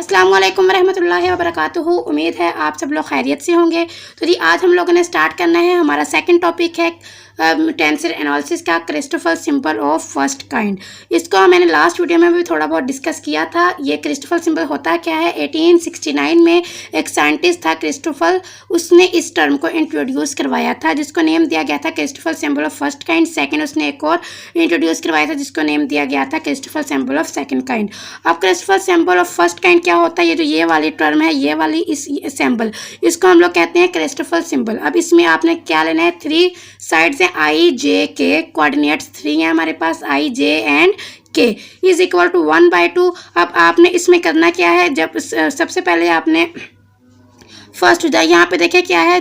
अस्सलाम वालेकुम रहमतुल्लाहि व बरकातुहू। उम्मीद है आप सब लोग खैरियत से होंगे। तो जी आज हम लोगों ने स्टार्ट करना है, हमारा सेकंड टॉपिक है टेंसर एनालिसिस का, Christopher symbol of first kind. इसको मैंने लास्ट वीडियो में भी थोड़ा बहुत डिस्कस किया था। ये क्रिस्टोफर सिंबल होता क्या है। 1869 में एक साइंटिस्ट था क्रिस्टोफर, उसने इस टर्म को इंट्रोड्यूस करवाया था जिसको नेम दिया गया था Christoffel symbol of first kind. Second उसने एक और इंट्रोड्यूस करवाया था जिसको नेम दिया गया था Christoffel symbol of second kind. अब Christoffel symbol of first kind क्या होता है, ये जो ये वाली टर्म है, ये वाली इस सिंबल, इसको हम लोग कहते हैं क्रिस्टोफर सिंबल। अब इसमें आपने क्या लेना है, 3 साइड्स हैं आई जे के, कोऑर्डिनेट्स 3 हैं हमारे पास, आई जे एंड के इज इक्वल टू 1/2। अब आपने इसमें करना क्या है, जब सबसे पहले आपने फर्स्ट यहाँ पे देखिए क्या है,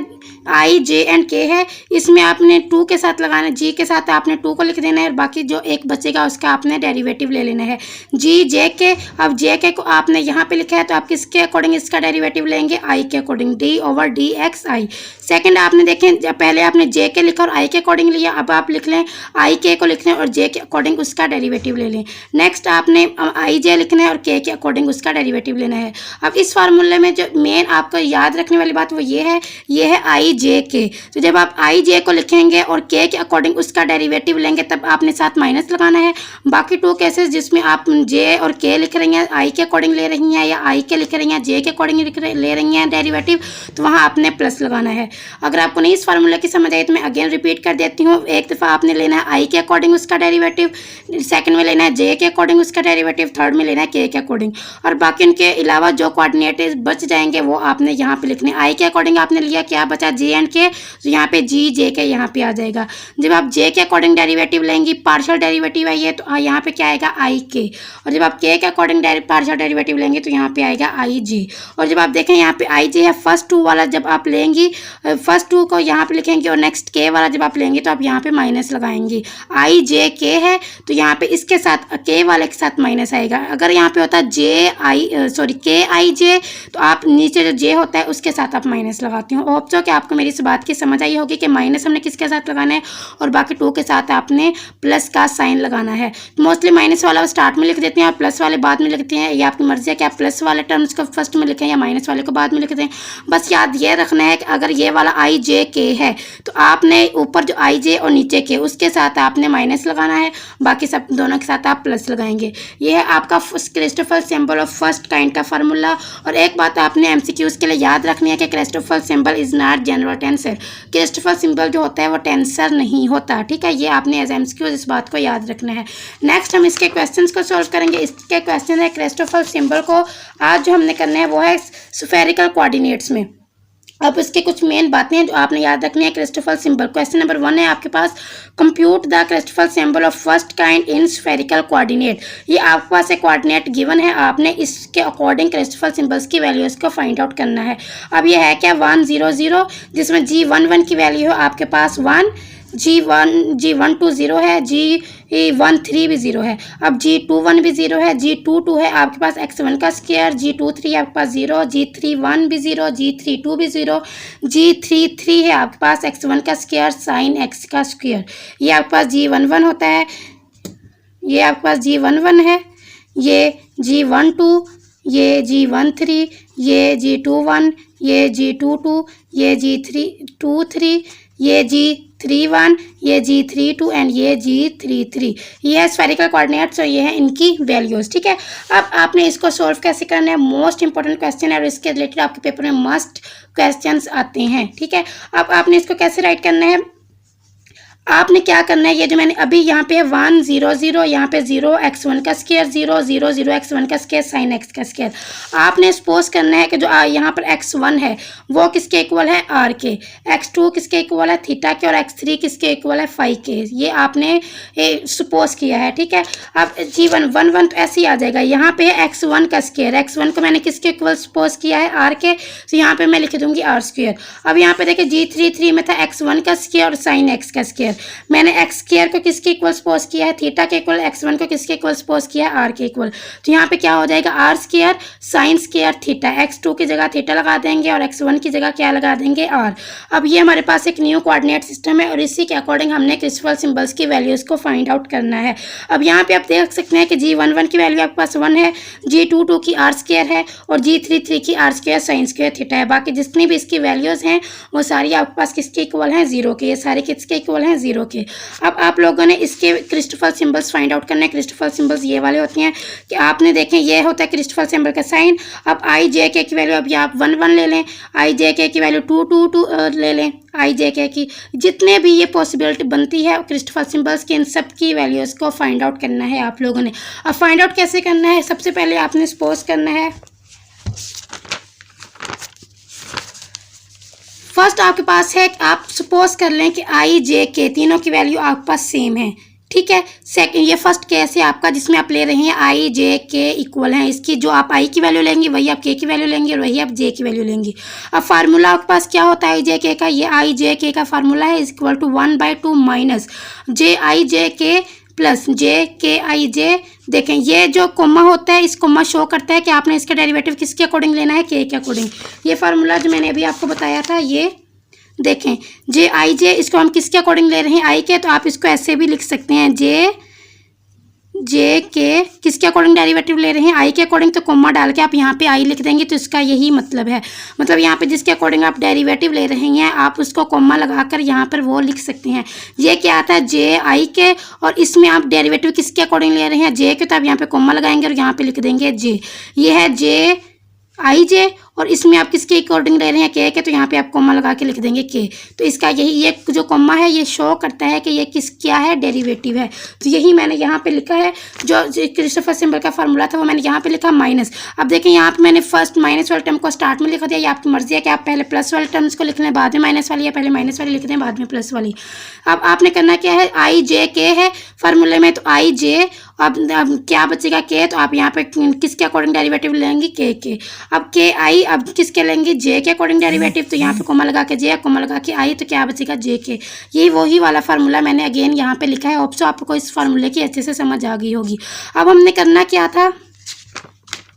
आई जे एंड के है, इसमें आपने 2 के साथ लगाना है, जी के साथ आपने 2 को लिख देना है और बाकी जो एक बचेगा उसका आपने डेरिवेटिव ले लेना है, जी जे के। अब जे के को आपने यहाँ पे लिखा है तो आप किसके अकॉर्डिंग इसका डेरिवेटिव लेंगे, आई के अकॉर्डिंग, d/dx(i). सेकंड आपने देखें, जब पहले आपने जे के लिखा और आई के अकॉर्डिंग लिया, अब आप लिख लें आई के को लिख लें और जे के अकॉर्डिंग उसका डेरिवेटिव ले लें। नेक्स्ट आपने आई जे लिखना है और के अकॉर्डिंग उसका डेरिवेटिव लेना है। अब इस फार्मूले में जो मेन आपको याद रखने वाली बात वो ये है आई जे के। तो जब आप आई जे को लिखेंगे और के अकॉर्डिंग उसका डेरिवेटिव लेंगे तब आपने साथ माइनस लगाना है। बाकी 2 केसेस जिसमें आप जे और के लिख रही हैं, आई के अकॉर्डिंग ले रही हैं या आई के लिख रही हैं, जे के अकॉर्डिंग ले रही हैं डेरिवेटिव, तो वहाँ आपने प्लस लगाना है। अगर आपको नहीं इस फार्मूले की समझ आई तो मैं अगेन रिपीट कर देती हूँ। एक दफ़ा आपने लेना है आई के अकॉर्डिंग उसका डेरिवेटिव, सेकंड में लेना है जे के अकॉर्डिंग उसका डेरिवेटिव, थर्ड में लेना है के अकॉर्डिंग, और बाकी उनके अलावा जो कोऑर्डिनेट बच जाएंगे वो आपने यहाँ पे लिखने। आई के अकॉर्डिंग आपने लिया, क्या बचा, जे एंड के, तो यहाँ पे जी जे के यहाँ पे आ जाएगा। जब आप जे के अकॉर्डिंग डेरिवेटिव लेंगी, पार्शियल डेरिवेटिव है ये, तो यहाँ पे क्या आएगा, आई के, और जब आप के अकॉर्डिंग पार्शियल डेरिवेटिव लेंगे तो यहाँ पे आएगा आई जे। और जब आप देखें यहाँ पे आई जे है, फर्स्ट 2 वाला जब आप लेंगी, फर्स्ट 2 को यहाँ पे लिखेंगे और नेक्स्ट के वाला जब आप लेंगे तो आप यहाँ पे माइनस लगाएंगी। आई जे के है तो यहाँ पे इसके साथ के वाले के साथ माइनस आएगा। अगर यहाँ पे होता के आई जे तो आप नीचे जो जे होता है उसके साथ आप माइनस लगाती हो। होप सो कि आपको मेरी इस बात की समझ आई होगी कि माइनस हमने किसके साथ लगाना है और बाकी 2 के साथ आपने प्लस का साइन लगाना है। मोस्टली माइनस वाला स्टार्ट में लिख देते हैं और प्लस वाले बाद में लिखते हैं, ये आपकी मर्जी है कि आप प्लस वाले टर्म्स को फर्स्ट में लिखें या माइनस वाले को बाद में लिखते हैं। बस याद ये रखना है कि अगर ये वाला आई जे के है तो आपने ऊपर जो आई जे और नीचे के उसके साथ आपने माइनस लगाना है, बाकी सब दोनों के साथ आप प्लस लगाएंगे। ये है आपका Christopher symbol of first kind का फार्मूला। और एक बात आपने एमसीक्यूज के लिए याद रखनी है कि Christopher symbol is not general tensor. Christopher symbol जो होता है वो टेंसर नहीं होता, ठीक है, ये आपने एज एमसीक्यूज इस बात को याद रखना है। नेक्स्ट हम इसके क्वेश्चंस को सॉल्व करेंगे। इसके क्वेश्चन है क्रिस्टोफर सिंबल को आज जो हमने करना है वो है स्फेरिकल कोऑर्डिनेट्स में। अब इसके कुछ मेन बातें हैं जो आपने याद रखनी है क्रिस्टोफर सिंबल। क्वेश्चन नंबर 1 है आपके पास, compute the Christoffel symbol of first kind in spherical coordinate. ये आपके पास एक कोऑर्डिनेट गिवन है, आपने इसके अकॉर्डिंग क्रिस्टोफर सिंबल्स की वैल्यूज को फाइंड आउट करना है। अब ये है क्या, 1 0 0, जिसमें G11 की वैल्यू है आपके पास 1, G12 0 है, G13 भी 0 है। अब G21 भी 0 है, G22 है आपके पास x1 का स्क्वायर, G23 आपके पास 0, G31 भी 0, G32 भी 0, G33 है आपके पास x1 का स्क्वायर साइन x का स्क्वायर। ये आपके पास G11 होता है, ये आपके पास G11 है, ये G12, ये G13, ये G21, ये G22, ये G23, ये G31, ये G32 एंड ये G33। ये है स्फेरिकल कोऑर्डिनेट्स और ये है इनकी वैल्यूज, ठीक है। अब आपने इसको सॉल्व कैसे करना है, मोस्ट इंपॉर्टेंट क्वेश्चन है और इसके रिलेटेड आपके पेपर में मस्ट क्वेश्चंस आते हैं, ठीक है। अब आपने इसको कैसे राइट करना है, आपने क्या करना है, ये जो मैंने अभी यहाँ पे है 1 0 0, यहाँ पे 0 x1 का स्क्वायर, 0 0 0 x1 का स्क्वायर साइन x का स्क्वायर। आपने सपोज करना है कि जो यहाँ पर x1 है वो किसके इक्वल है, r के, x2 किसके इक्वल है, थीटा के, और x3 किसके इक्वल है, फाई के। ये आपने सपोज किया है, ठीक है। अब G1 1 1 तो ऐसे ही आ जाएगा। यहाँ पे है x1 का स्क्वायर, x1 को मैंने किसके इक्वल सपोज किया है, r के, तो यहाँ पे मैं लिख दूंगी r स्क्वायर। अब यहाँ पे देखिए G33 में था x1 का स्क्वायर और साइन x का स्क्वायर, स्क्वायर। मैंने एक्स स्क्वायर को किसके इक्वल सपोज किया है, थीटा के इक्वल, x1 को किसके इक्वल सपोज किया है, आर के इक्वल। तो यहाँ पे क्या हो जाएगा, R square sine square theta, x2 की जगह थीटा लगा देंगे और x1 की जगह क्या लगा देंगे, आर। अब ये हमारे पास एक न्यू कोऑर्डिनेट सिस्टम है और इसी के अकॉर्डिंग हमने क्रिस्टोफर सिंबल्स की वैल्यूज़ को फाइंड आउट करना है। अब यहाँ पे आप देख सकते हैं कि G11 की वैल्यू आपके पास 1 है, G22 की आर स्क्वायर है और G33 की R square sine square theta है। बाकी जितनी भी इसकी वैल्यूज़ हैं वो सारी आपके पास किसके इक्वल हैं, 0 के। ये सारे किसके इक्वल हैं, 0 के। अब आप लोगों ने इसके क्रिस्टोफर सिंबल्स फाइंड आउट करने हैं। क्रिस्टोफर सिंबल्स ये वाले होते हैं कि आपने देखें ये होता है क्रिस्टोफर सिंबल का साइन। अब आई जे के की वैल्यू अभी आप 1 1 ले लें, आई जे के की वैल्यू 2 2 2 ले लें, आई जे के की जितने भी ये पॉसिबिलिटी बनती है क्रिस्टोफर सिंबल्स की, इन सब की वैल्यूज़ को फाइंड आउट करना है आप लोगों ने। अब फाइंड आउट कैसे करना है, सबसे पहले आपने सपोज करना है, फर्स्ट आपके पास है, आप सपोज कर लें कि आई जे के तीनों की वैल्यू आपके पास सेम है, ठीक है। सेकंड, ये फर्स्ट केस है आपका जिसमें आप ले रहे हैं आई जे के इक्वल हैं। इसकी जो आप आई की वैल्यू लेंगे वही आप के की वैल्यू लेंगे और वही आप जे की वैल्यू लेंगे। अब फार्मूला आपके पास क्या होता है आई जे के का, ये आई जे के का फार्मूला है इक्वल टू 1/2 माइनस जे आई जे के प्लस जे के आई जे। देखें ये जो कोमा होता है, इस कोमा शो करता है कि आपने इसका डेरिवेटिव किसके अकॉर्डिंग लेना है, के अकॉर्डिंग। ये फार्मूला जो मैंने अभी आपको बताया था, ये देखें जे आई जे, इसको हम किसके अकॉर्डिंग ले रहे हैं, आई के। तो आप इसको ऐसे भी लिख सकते हैं, जे के किसके अकॉर्डिंग डेरिवेटिव ले रहे हैं, आई के अकॉर्डिंग। तो कोमा डाल के आप यहाँ पे आई लिख देंगे तो इसका यही मतलब है। मतलब यहाँ पे जिसके अकॉर्डिंग आप डेरिवेटिव ले रहे हैं आप उसको कोमा लगाकर यहाँ पर वो लिख सकते हैं। ये क्या आता है, जे आई के, और इसमें आप डेरिवेटिव किसके अकॉर्डिंग ले रहे हैं, जे के। तो आप यहाँ पे कोमा लगाएंगे और यहाँ पे लिख देंगे जे। ये है जे आई जे और इसमें आप किसके अकॉर्डिंग ले रहे हैं, के। तो यहाँ पे आप कोमा लगा के लिख देंगे के। तो इसका यही ये जो कोमा है ये शो करता है कि ये क्या है, डेरिवेटिव है। तो यही मैंने यहाँ पे लिखा है, जो क्रिस्टोफर सिंबल का फार्मूला था वो मैंने यहाँ पे लिखा माइनस। अब देखें यहाँ पे मैंने फर्स्ट माइनस वाले टर्म को स्टार्ट में लिख दिया। ये आपकी मर्जी है कि आप पहले प्लस वाले टर्म्स को लिख लें बाद में माइनस वाली, या पहले माइनस वाली लिख दें बाद में प्लस वाली। अब आपने करना क्या है, आई जे के है फार्मूले में, तो आई जे अब क्या बचेगा, के। तो आप यहाँ पे किसके अकॉर्डिंग डेरिवेटिव लेंगे, के। अब के आई अब किसके लेंगे, जे के अकॉर्डिंग डेरिवेटिव। तो यहाँ पे कोमा लगा के जे, कोमा लगा के आई, तो क्या बचेगा, जे के। यही वही वाला फार्मूला मैंने अगेन यहाँ पे लिखा है। होप सो आपको इस फार्मूले की अच्छे से समझ आ गई होगी। अब हमने करना क्या था,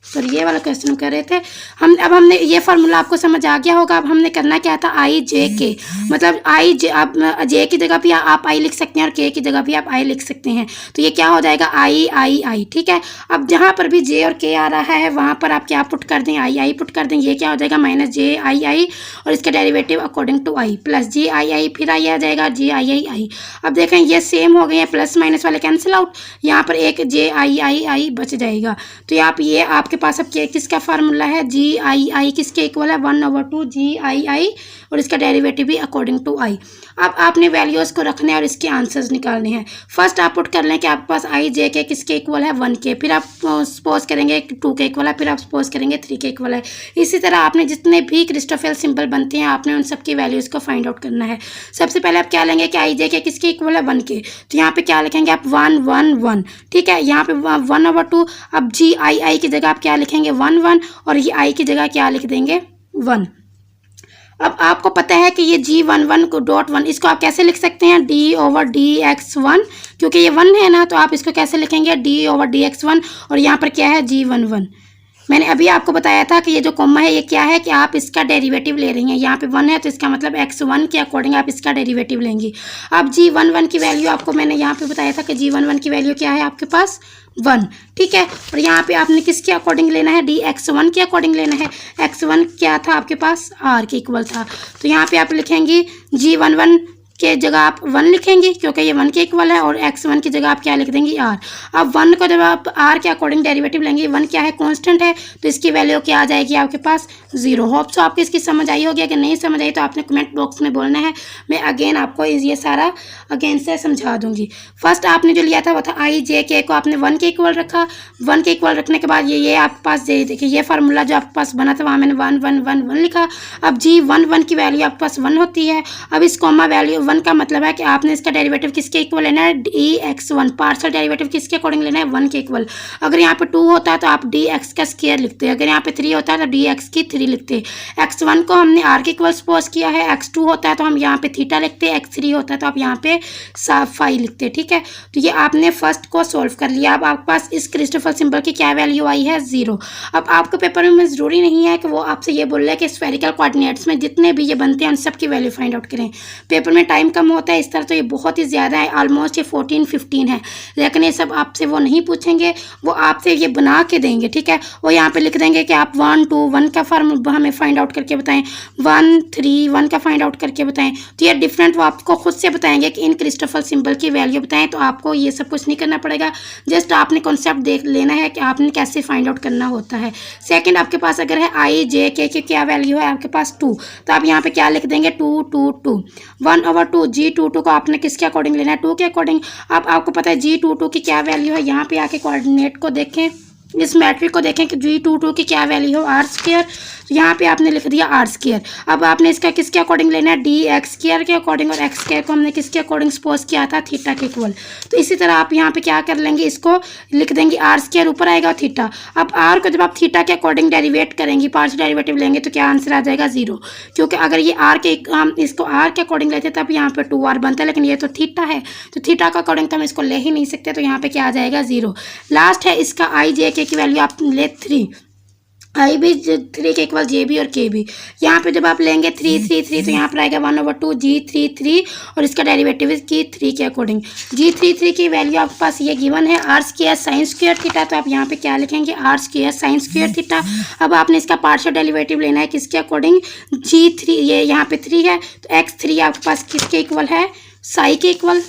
तो ये वाला क्वेश्चन कर रहे थे हम। अब हमने ये फार्मूला आपको समझ आ गया होगा। अब हमने करना क्या था, आई जे के, मतलब आई जे, आप जे की जगह भी आप आई लिख सकते हैं और के की जगह भी आप आई लिख सकते हैं। तो ये क्या हो जाएगा, आई आई आई, ठीक है। अब जहाँ पर भी जे और के आ रहा है वहाँ पर आप क्या पुट कर दें, आई आई पुट कर दें। ये क्या हो जाएगा, माइनस जे आई आई और इसका derivative according to I, plus J I I, फिर आई आ जाएगा जे आई आई आई। अब देखें ये सेम हो गए हैं, प्लस माइनस वाले कैंसिल आउट, यहाँ पर एक जे आई आई आई बच जाएगा। तो आप ये आपके पास अब किसका फार्मूला है, जी आई आई किसके इक्वल है, 1/2 जी आई आई और इसका डेरिवेटिव भी अकॉर्डिंग टू आई। अब आपने वैल्यूज़ को रखने हैं और इसके आंसर्स निकालने हैं। फर्स्ट आप पुट कर लें कि आपके पास आई जे के किसके इक्वल है, 1 के। फिर आप सपोज करेंगे 2 के इक्वल है, फिर आप सपोज करेंगे 3 के इक्वल है। इसी तरह आपने जितने भी क्रिस्टोफर सिंबल बनते हैं आपने उन सब की वैल्यूज़ को फाइंड आउट करना है। सबसे पहले आप क्या लेंगे कि आई जे के किसके इक्वल है, 1 के। तो यहाँ पे क्या लिखेंगे आप, 1 1 1, ठीक है। यहाँ पे 1/2। अब जी आई आई की जगह आप क्या लिखेंगे, 1 1, और ये आई की जगह क्या लिख देंगे, 1। अब आपको पता है कि ये G11 को .1 इसको आप कैसे लिख सकते हैं, D/dx1, क्योंकि ये 1 है ना, तो आप इसको कैसे लिखेंगे, D/dx1, और यहाँ पर क्या है, G11। मैंने अभी आपको बताया था कि ये जो कोमा है ये क्या है कि आप इसका डेरिवेटिव ले रही हैं। यहाँ पे 1 है तो इसका मतलब x1 के अकॉर्डिंग आप इसका डेरिवेटिव लेंगी। अब G11 की वैल्यू आपको मैंने यहाँ पे बताया था कि G11 की वैल्यू क्या है आपके पास, 1, ठीक है। और यहाँ पे आपने किसके अकॉर्डिंग लेना है, dx1 के अकॉर्डिंग लेना है। x1 क्या था आपके पास, r के इक्वल था। तो यहाँ पे आप लिखेंगी G11 के जगह आप 1 लिखेंगे क्योंकि ये 1 के इक्वल है, और x1 की जगह आप क्या लिख देंगी, r। अब 1 को जब आप r के अकॉर्डिंग डेरिवेटिव लेंगे, 1 क्या है, कांस्टेंट है, तो इसकी वैल्यू क्या आ जाएगी आपके पास, 0। होप सो आपको इसकी समझ आई होगी। अगर नहीं समझ आई तो आपने कमेंट बॉक्स में बोलना है, मैं अगेन आपको ये सारा अगेन से समझा दूंगी। फर्स्ट आपने जो लिया था वो था आई जे के को आपने 1 के इक्वल रखा। 1 के इक्वल रखने के बाद ये आपके पास देखिए ये फार्मूला जो आपके पास बना था वहाँ मैंने 1 1 1 1 लिखा। अब G11 की वैल्यू आपके पास 1 होती है। अब इस कॉमा वैल्यू वन का मतलब है कि आपने इसका डेरिवेटिव किसके इक्वल लेना है, dx1, पार्शियल डेरिवेटिव किसके अकॉर्डिंग लेना है, 1 के इक्वल। अगर यहाँ पे 2 होता है तो आप dx का स्क्वायर लिखते हैं, अगर यहाँ पे 3 होता है तो dx की 3 लिखते हैं। x1 को हमने r के इक्वल सपोज किया है, x2 होता है तो हम यहाँ पे थीटा लिखते हैं, x3 होता है तो आप यहाँ पे फाई लिखते हैं, ठीक है। तो ये आपने फर्स्ट को सॉल्व कर लिया। अब आपके पास इस क्रिस्टोफर सिंबल की क्या वैल्यू आई है, 0। अब आपके पेपर में ज़रूरी नहीं है कि वो आपसे ये बोल रहा है कि स्फेरिकल कोऑर्डिनेट्स में जितने भी ये बनते हैं उन सब की वैल्यू फाइंड आउट करें। पेपर में टाइम कम होता है, इस तरह तो ये बहुत ही ज़्यादा है, ऑलमोस्ट ये 14-15 है, लेकिन ये सब आपसे वो नहीं पूछेंगे, वो आपसे ये बना के देंगे, ठीक है। वो यहाँ पे लिख देंगे कि आप 1 2 1 का फार्मूला हमें फाइंड आउट करके बताएं, 1 3 1 का फाइंड आउट करके बताएं। तो ये डिफरेंट वो आपको खुद से बताएंगे कि इन क्रिस्टोफर सिंबल की वैल्यू बताएं। तो आपको ये सब कुछ नहीं करना पड़ेगा, जस्ट आपने कॉन्सेप्ट देख लेना है कि आपने कैसे फाइंड आउट करना होता है। सेकंड, आपके पास अगर है आई जे के की क्या वैल्यू है आपके पास 2, तो आप यहाँ पे क्या लिख देंगे 2 2 2 1/2 G22 को आपने किसके अकॉर्डिंग लेना है, 2 के अकॉर्डिंग। अब आपको पता है G22 की क्या वैल्यू है, यहाँ पे आके कोऑर्डिनेट को देखें, इस मैट्रिक को देखें कि G22 की क्या वैल्यू हो, आर स्क्वायर। यहाँ पे आपने लिख दिया आर स्क्वायर। अब आपने इसका किसके अकॉर्डिंग लेना है, डी एक्स स्क्वायर के अकॉर्डिंग, और एक्स स्क्वायर को हमने किसके अकॉर्डिंग सपोज किया था, थीटा के इक्वल। तो इसी तरह आप यहाँ पे क्या कर लेंगे, इसको लिख देंगे आर स्क्वायर ऊपर आएगा और थीटा। अब आर को जब आप थीटा के अकॉर्डिंग डेरिवेट करेंगे, पार्शियल डेरिवेटिव लेंगे, तो क्या आंसर आ जाएगा 0, क्योंकि अगर ये आर के हम इसको आर के अकॉर्डिंग लेते तब यहाँ पे 2r बनता है, लेकिन ये तो थीटा है, तो थीटा का अकॉर्डिंग तो हम इसको ले ही नहीं सकते, तो यहाँ पे क्या आ जाएगा 0। लास्ट है इसका आई जे के की वैल्यू आप ले 3, आई भी 3 के इक्वल जे भी और के भी। यहाँ पे जब आप लेंगे 3 3 3 तो यहाँ पर आएगा 1/2 G33 और इसका डेरिवेटिव की 3 के अकॉर्डिंग। G33 की वैल्यू आपके पास ये गिवन है, R square sine square theta, तो आप यहाँ पे क्या लिखेंगे, R square sine square theta. अब आपने इसका पार्शियल डेरिवेटिव लेना है किसके अकॉर्डिंग, G3, ये यहाँ पे 3 है तो x3 आपके पास किसके इक्वल है, साई के इक्वल,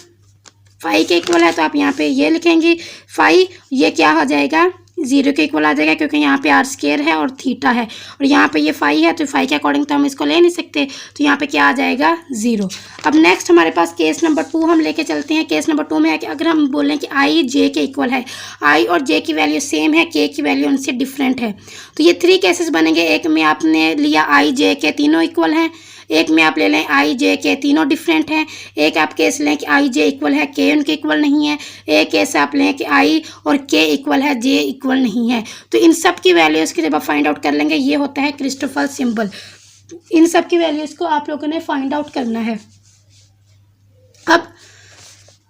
फाई के इक्वल है, तो आप यहाँ पे ये लिखेंगे फाई, ये क्या हो जाएगा 0 के इक्वल आ जाएगा, क्योंकि यहाँ पे आर स्क्वायर है और थीटा है, और यहाँ पे ये फाई है, तो फाई के अकॉर्डिंग तो हम इसको ले नहीं सकते, तो यहाँ पे क्या आ जाएगा 0। अब नेक्स्ट हमारे पास केस नंबर 2 हम लेके चलते हैं। केस नंबर 2 में है कि अगर हम बोलें कि आई जे के इक्वल है, आई और जे की वैल्यू सेम है, के की वैल्यू उनसे डिफरेंट है, तो ये 3 केसेस बनेंगे। एक में आपने लिया आई जे के तीनों इक्वल हैं, एक में आप ले लें आई जे के तीनों डिफरेंट हैं, एक आप केस लें कि आई जे इक्वल है, के उनके इक्वल नहीं है, एक केस आप लें कि आई और के इक्वल है, जे इक्वल नहीं है। तो इन सब की वैल्यूज़ की जब आप फाइंड आउट कर लेंगे, ये होता है क्रिस्टोफर सिंबल। इन सब की वैल्यूज़ को आप लोगों ने फाइंड आउट करना है। अब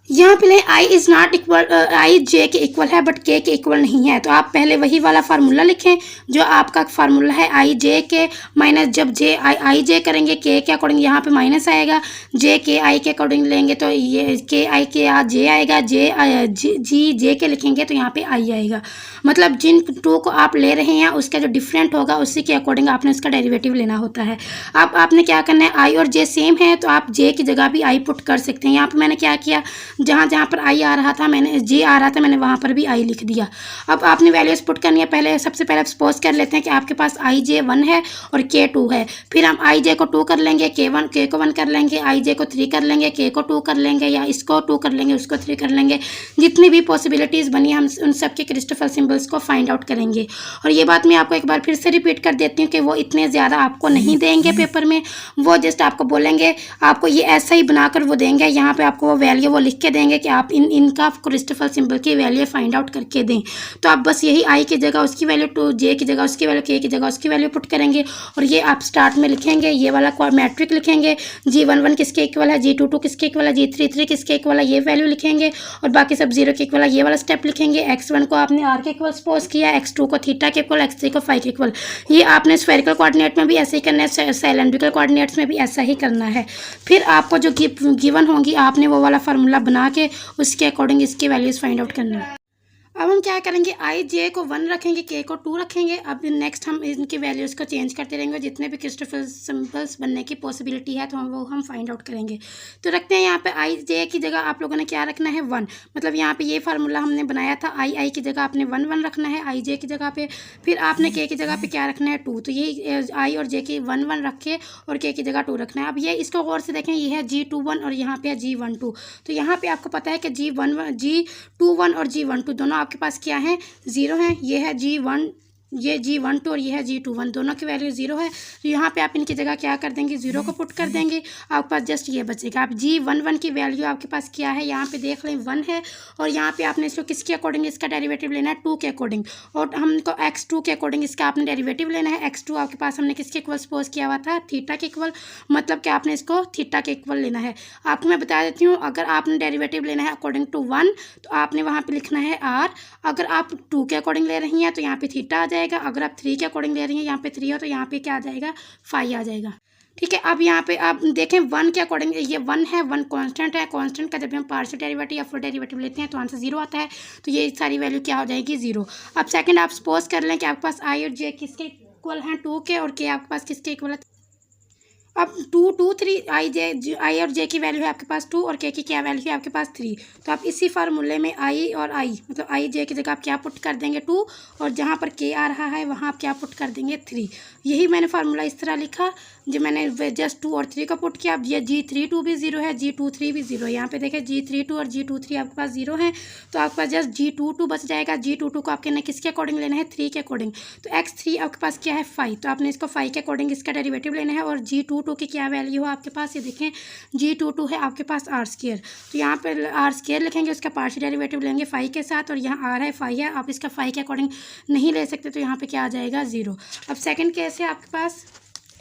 यहाँ पे आई इज़ नॉट इक्वल, आई जे के इक्वल है बट के इक्वल नहीं है, तो आप पहले वही वाला फार्मूला लिखें जो आपका फार्मूला है आई जे के माइनस, जब जे आई जे करेंगे के अकॉर्डिंग यहाँ पे माइनस आएगा, जे के आई के अकॉर्डिंग लेंगे तो ये के आई के जे आएगा, जी जे के लिखेंगे तो यहाँ पे आई आएगा। मतलब जिन 2 को आप ले रहे हैं उसका जो डिफरेंट होगा उसी के अकॉर्डिंग आपने उसका डेरिवेटिव लेना होता है। अब आपने क्या करना है, आई और जे सेम है तो आप जे की जगह भी आई पुट कर सकते हैं। यहाँ पर मैंने क्या किया, जहाँ जहाँ पर आई आ रहा था मैंने जे आ रहा था, मैंने वहाँ पर भी आई लिख दिया। अब आपने वैल्यूज पुट करनी है। पहले सबसे पहले सपोज कर लेते हैं कि आपके पास आई जे 1 है और के 2 है, फिर हम आई जे को 2 कर लेंगे, के को 1 कर लेंगे, आई जे को 3 कर लेंगे, के को 2 कर लेंगे, या इसको 2 कर लेंगे, उसको 3 कर लेंगे। जितनी भी पॉसिबिलिटीज़ बनी हम उन सब के क्रिस्टोफर सिंबल्स को फाइंड आउट करेंगे। और ये बात मैं आपको एक बार फिर से रिपीट कर देती हूँ कि वो इतने ज़्यादा आपको नहीं देंगे पेपर में, वो जस्ट आपको बोलेंगे, आपको ये ऐसा ही बनाकर वो देंगे, यहाँ पे आपको वो वैल्यू वो लिख के देंगे कि आप इनका क्रिस्टोफर सिंबल की वैल्यू फाइंड आउट करके दें। तो आप बस यही आई की जगह उसकी वैल्यू, 2 जे की जगह उसकी वैल्यू, के की जगह उसकी वैल्यू पुट करेंगे, और ये आप स्टार्ट में लिखेंगे, ये वाला मैट्रिक लिखेंगे, G11 किसके इक्वल है, G22 किसके इक्वल है, G33 किसके इक्वल है, ये वैल्यू लिखेंगे, और बाकी सब 0 के इक्वल है, ये वाला स्टेप लिखेंगे। x1 को आपने r के इक्वल सपोज किया, x2 को थीटा के इक्वल, x3 को फाई के इक्वल। ये आपने स्फेरिकल कोऑर्डिनेट में भी ऐसे ही करना है, सिलेंड्रिकल कोऑर्डिनेट्स में भी ऐसा ही करना है। फिर आपको जो गिवन होंगी आपने वो वाला फार्मूला बना के उसके अकॉर्डिंग इसकी वैल्यूज़ फाइंड आउट करना है। अब हम क्या करेंगे, आई जे को 1 रखेंगे, के को 2 रखेंगे। अब नेक्स्ट हम इनकी वैल्यूज़ को चेंज करते रहेंगे, जितने भी क्रिस्टोफर सिंबल्स बनने की पॉसिबिलिटी है तो हम फाइंड आउट करेंगे। तो रखते हैं यहाँ पे आई जे की जगह आप लोगों ने क्या रखना है 1, मतलब यहाँ पे ये फार्मूला हमने बनाया था, आई की जगह आपने 1 1 रखना है आई जे की जगह पे, फिर आपने के की जगह पे क्या रखना है 2, तो ये आई और जे की 1 1 रखे और के की जगह 2 रखना है। अब ये इसको गौर से देखें, ये है G21 और यहाँ पे है G12, तो यहाँ पे आपको पता है कि G21 और G21 दोनों आपके पास क्या है 0 है, ये है G1 ये G12 और ये है G21, दोनों की वैल्यू 0 है। तो यहाँ पे आप इनकी जगह क्या कर देंगे, 0 को पुट कर देंगे, आपके पास जस्ट ये बचेगा। आप G11 की वैल्यू आपके पास क्या है, यहाँ पे देख लें 1 है, और यहाँ पे आपने इसको किसके अकॉर्डिंग इसका डेरिवेटिव लेना है, 2 के अकॉर्डिंग, और हमको x2 के अकॉर्डिंग इसका आपने डेरिवेटिव लेना है। x2 आपके पास हमने किसके इक्वल सपोज किया हुआ था, थीटा के इक्वल, मतलब कि आपने इसको थीटा के इक्वल लेना है। आपको मैं बता देती हूँ, अगर आपने डेरिवेटिव लेना है अकॉर्डिंग टू 1 तो आपने वहाँ पे लिखना है r, अगर आप 2 के अकॉर्डिंग ले रही हैं तो यहाँ पे थीटा आ जाएगा, अगर आप 3 के अकॉर्डिंग ले रही हैं यहाँ पे 3 हो तो यहाँ पे क्या आ जाएगा, फाई आ जाएगा। ठीक है, अब यहाँ पे आप देखें 1 के अकॉर्डिंग ये 1 है, 1 कांस्टेंट है, कांस्टेंट का जब हम पार्शियल डेरिवेटिव या फुल डेरिवेटिव लेते हैं तो आंसर 0 आता है, तो ये सारी वैल्यू क्या हो जाएगी, 0। अब सेकंड आप सपोज कर लें कि आपके पास आई और जे किसके इक्वल हैं, 2 के, और के आपके पास किसके इक्वल है। अब 2 2 3 आई और जे की वैल्यू है आपके पास 2 और के की क्या वैल्यू है आपके पास 3। तो आप इसी फार्मूले में आई और आई मतलब आई जे की जगह आप क्या पुट कर देंगे 2, और जहाँ पर के आ रहा है वहाँ आप क्या पुट कर देंगे 3। यही मैंने फार्मूला इस तरह लिखा, जो मैंने जस्ट 2 और 3 का पुट किया। अब ये G32 भी 0 है, G23 भी 0 है। यहाँ पे देखें G32 और G23 आपके पास 0 है, तो आपके पास जस्ट G22 बच जाएगा। G22 को आपके किसके अकॉर्डिंग लेना है, 3 के अकॉर्डिंग। तो x3 आपके पास क्या है 5, तो आपने इसको 5 के अकॉर्डिंग इसका डेरिवेटिव लेना है। और G22 की क्या वैल्यू है आपके पास, ये देखें G22 है आपके पास r², तो यहाँ पर r² लिखेंगे, उसका पार्शियल डेरिवेटिव लेंगे 5 के साथ, और यहाँ r है 5 है, आप इसका 5 के अकॉर्डिंग नहीं ले सकते, तो यहाँ पे क्या आ जाएगा 0। अब सेकंड केस है आपके पास,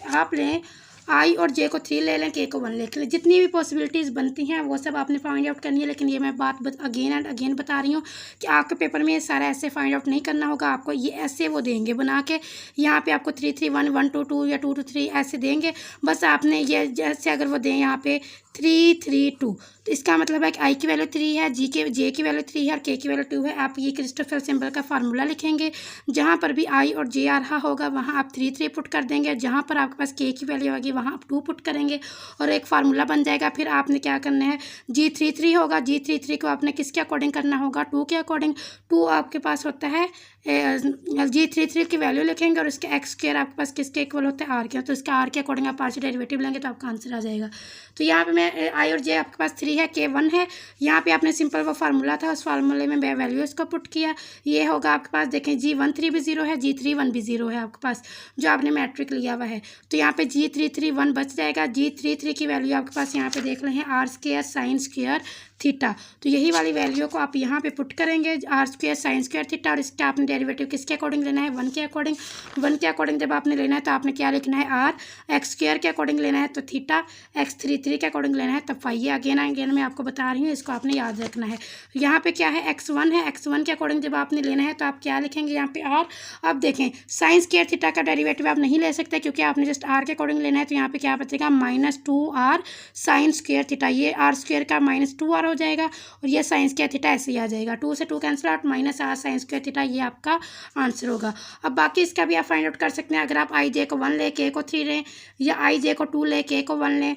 आप लें आई और जे को 3 ले लें, के को 1 ले लें, जितनी भी पॉसिबिलिटीज़ बनती हैं वो सब आपने फाइंड आउट करनी है। लेकिन ये मैं बात अगेन एंड अगेन बता रही हूँ कि आपके पेपर में ये सारा ऐसे फाइंड आउट नहीं करना होगा, आपको ये ऐसे वो देंगे बना के, यहाँ पे आपको 3 3 1 1 2 2 या 2 2 3 ऐसे देंगे। बस आपने ये जैसे अगर वो दें यहाँ पे 3 3 2, तो इसका मतलब है कि आई की वैल्यू 3 है, जे की वैल्यू 3 है और के की वैल्यू 2 है। आप ये क्रिस्टोफर सिंबल का फार्मूला लिखेंगे, जहाँ पर भी आई और जे आ रहा होगा वहाँ आप 3 3 पुट कर देंगे, जहाँ पर आपके पास के की वैल्यू होगी वहाँ आप 2 पुट करेंगे, और एक फार्मूला बन जाएगा। फिर आपने क्या करना है, G33 होगा, G33 को आपने किसके अकॉर्डिंग करना होगा, 2 के अकॉर्डिंग। 2 आपके पास होता है G33 की वैल्यू लिखेंगे, और इसके x² आपके पास किसके इक्वल होता है, r के, तो इसका r के अकॉर्डिंग आप पार्शियल डेरिवेटिव लेंगे तो आपका आंसर आ जाएगा। तो यहाँ पे मैं आई और जे आपके पास 3 है, के 1 है, यहाँ पे आपने सिंपल वो फार्मूला था, उस फार्मूले में वैल्यू इसको पुट किया। ये होगा आपके पास देखें G13 भी 0 है, G31 भी 0 है आपके पास, जो आपने मैट्रिक लिया हुआ है। तो यहाँ पे G331 बच जाएगा। G33 की वैल्यू आपके पास यहाँ पे देख रहे हैं r² sin² थीटा, तो यही वाली वैल्यू को आप यहाँ पे पुट करेंगे, r² sin² थीटा, और इसका आपने डेरिवेटिव किसके अकॉर्डिंग लेना है, 1 के अकॉर्डिंग। 1 के अकॉर्डिंग जब आपने लेना है तो आपने क्या लिखना है r, x² के अकॉर्डिंग लेना है तो थीटा, x33 के अकॉर्डिंग लेना है तब फाई। ये अगेन मैं आपको बता रही हूँ, इसको आपने याद रखना है। यहाँ पे क्या है x1 है, x1 के अकॉर्डिंग जब आपने लेना है तो आप क्या लिखेंगे यहाँ पे r। अब देखें sin² थीटा का डेरिवेटिव आप नहीं ले सकते क्योंकि आपने जस्ट r के अकॉर्डिंग लेना है, तो यहाँ पे क्या बचेगा -2r sin² थीटा, ये r² का -2r हो जाएगा, और ये sin² थीटा ऐसे ही आ जाएगा, 2 से 2 cancel out, -r sin² theta, ये आपका आंसर होगा। अब बाकी इसका भी आप फाइंड आउट कर सकते हैं, अगर आप आई जे को 1 ले, के को 3 लें, या आई जे को 2 ले, के को 1 लें,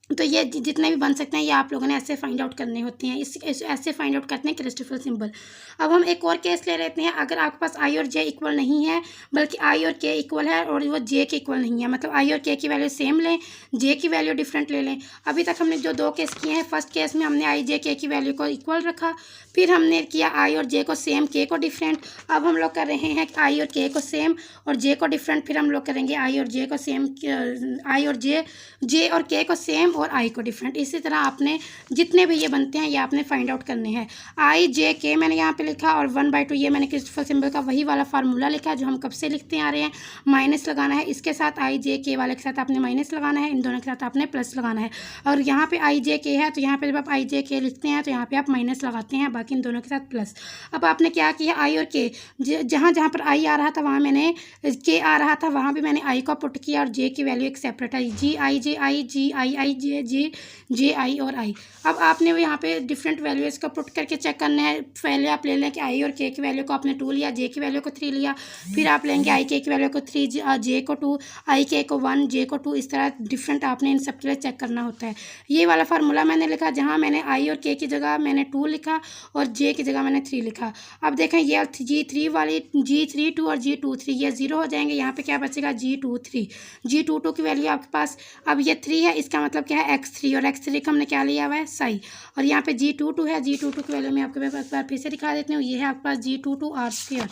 तो ये जितने भी बन सकते हैं ये आप लोगों ने ऐसे फाइंड आउट करने होते हैं, ऐसे फाइंड आउट करते हैं क्रिस्टोफर सिंबल। अब हम एक और केस ले लेते हैं, अगर आपके पास आई और जे इक्वल नहीं है, बल्कि आई और के इक्वल है और वो जे के इक्वल नहीं है, मतलब आई और के की वैल्यू सेम लें, जे की वैल्यू डिफरेंट ले लें। अभी तक हमने जो 2 केस किए हैं, फर्स्ट केस में हमने आई जे के की वैल्यू को इक्वल रखा, फिर हमने किया आई और जे को सेम, के को डिफरेंट। अब हम लोग कर रहे हैं आई और के को सेम और जे को डिफरेंट, फिर हम लोग करेंगे आई और जे को सेम, आई और जे और के को सेम और आई को डिफरेंट। इसी तरह आपने जितने भी ये बनते हैं ये आपने फाइंड आउट करने हैं। आई जे के मैंने यहाँ पे लिखा, और 1/2 ये मैंने क्रिस्टोफर सिंबल का वही वाला फार्मूला लिखा जो हम कब से लिखते आ रहे हैं, माइनस लगाना है, इसके साथ आई जे के वाले के साथ आपने माइनस लगाना है, इन दोनों के साथ आपने प्लस लगाना है। और यहाँ पे आई जे के है तो यहाँ पे जब आप आई जे के लिखते हैं तो यहाँ पे आप माइनस लगाते हैं, बाकी इन दोनों के साथ प्लस। अब आपने क्या किया, आई और के जहाँ जहाँ पर आई आ रहा था वहाँ मैंने के आ रहा था वहाँ भी मैंने आई को पुट किया, और जे की वैल्यू एक सेपरेट आई, जी आई जे आई, जी आई आई जे आई और आई। अब आपने वो यहाँ पे डिफरेंट वैल्यूज को पुट करके चेक करना है। पहले आप ले लें कि आई और के की वैल्यू को आपने 2 लिया, जे की वैल्यू को 3 लिया, फिर आप लेंगे आई के की वैल्यू को 3, जे को 2, आई के को 1, जे को 2, इस तरह डिफरेंट आपने इन सब के लिए चेक करना होता है। ये वाला फार्मूला मैंने लिखा जहाँ मैंने आई और के की जगह मैंने 2 लिखा और जे की जगह मैंने 3 लिखा। अब देखें ये G3 वाली G32 और G23 ये 0 हो जाएंगे, यहाँ पे क्या बचेगा G22 की वैल्यू आपके पास, अब ये 3 है, इसका मतलब क्या है x3, और x3 का हमने क्या लिया हुआ है साई, और यहाँ पे G22 है, G22 की वैल्यू मैं आपको एक बार फिर से दिखा देती हूँ, ये है आपके पास G22 r²।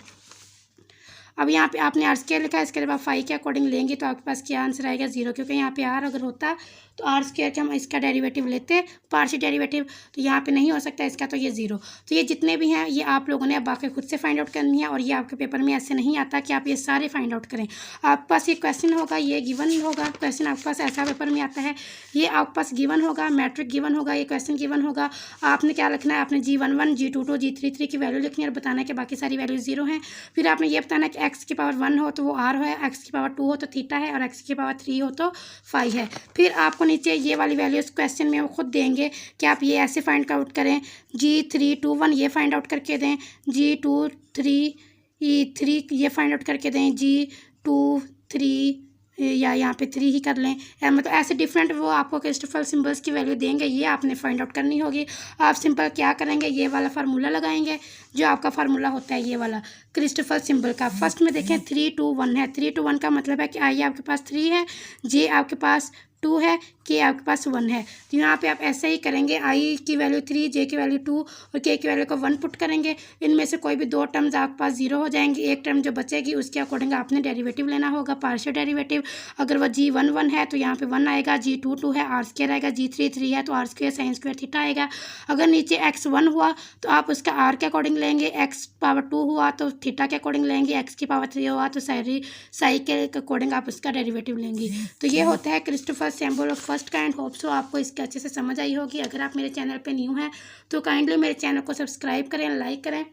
अब यहाँ पे आपने आर स्क्वायर लिखा है, इसके जब आप फाई के अकॉर्डिंग लेंगे तो आपके पास क्या आंसर आएगा 0, क्योंकि यहाँ पे आर अगर होता तो आर स्क्वायर के हम इसका डेरिवेटिव लेते पार्शियल डेरिवेटिव, तो यहाँ पे नहीं हो सकता इसका, तो ये 0। तो ये जितने भी हैं ये आप लोगों ने अब बाकी खुद से फाइंड आउट करनी है, और ये आपके पेपर में ऐसे नहीं आता कि आप ये सारे फाइंड आउट करें। आपके पास ये क्वेश्चन होगा, ये गिवन होगा क्वेश्चन, आपके पास ऐसा पेपर में आता है, ये आपके पास गिवन होगा, मैट्रिक गिवन होगा, ये क्वेश्चन गिवन होगा। आपने क्या लिखना है, आपने G11 G22 G33 की वैल्यू लिखनी है और बताना है कि बाकी सारी वैल्यू 0 हैं। फिर आपने ये बताना है कि x की पावर 1 हो तो वो r है, x की पावर 2 हो तो थीटा है, और x की पावर 3 हो तो फाई है। फिर आपको नीचे ये वाली वैल्यूज़ क्वेश्चन में वो खुद देंगे कि आप ये ऐसे फाइंड आउट करें, G321 ये फाइंड आउट करके दें, G23 ये फाइंड आउट करके दें, G23 या यहाँ पे 3 ही कर लें, मतलब ऐसे डिफरेंट वो आपको क्रिस्टोफर सिंबल्स की वैल्यू देंगे, ये आपने फाइंड आउट करनी होगी। आप सिंपल क्या करेंगे, ये वाला फार्मूला लगाएंगे, जो आपका फार्मूला होता है ये वाला क्रिस्टोफर सिंबल का। फर्स्ट में देखें 3 2 1 है, 3 2 1 का मतलब है कि आई आपके पास 3 है, जे आपके पास 2 है, के आपके पास 1 है। तो यहाँ पे आप ऐसे ही करेंगे, आई की वैल्यू 3, जे की वैल्यू 2 और के की वैल्यू को 1 पुट करेंगे। इनमें से कोई भी 2 टर्म्स आपके पास 0 हो जाएंगी, एक टर्म जो बचेगी उसके अकॉर्डिंग आपने डेरिवेटिव लेना होगा, पार्शियल डेरिवेटिव। अगर वह G11 है तो यहाँ पे 1 आएगा, G22 है आर स्क्वायर आएगा, G33 है तो R square sine square theta आएगा। अगर नीचे x1 हुआ तो आप उसका r के अकॉर्डिंग लेंगे, x पावर 2 हुआ तो थीटा के अकॉर्डिंग लेंगे, x की पावर 3 हुआ तो साई के अकॉर्डिंग आप उसका डेरिवेटिव लेंगे। तो ये होता है Christopher symbol of first kind. Hope so आपको इसके अच्छे से समझ आई होगी। अगर आप मेरे चैनल पे न्यू हैं तो काइंडली मेरे चैनल को सब्सक्राइब करें, लाइक करें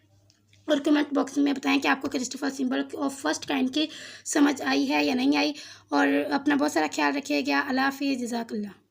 और कमेंट बॉक्स में बताएं कि आपको Christopher symbol of first kind की समझ आई है या नहीं आई। और अपना बहुत सारा ख्याल रखिएगा। अल्लाह हाफिज़, जज़ाकल्लाह।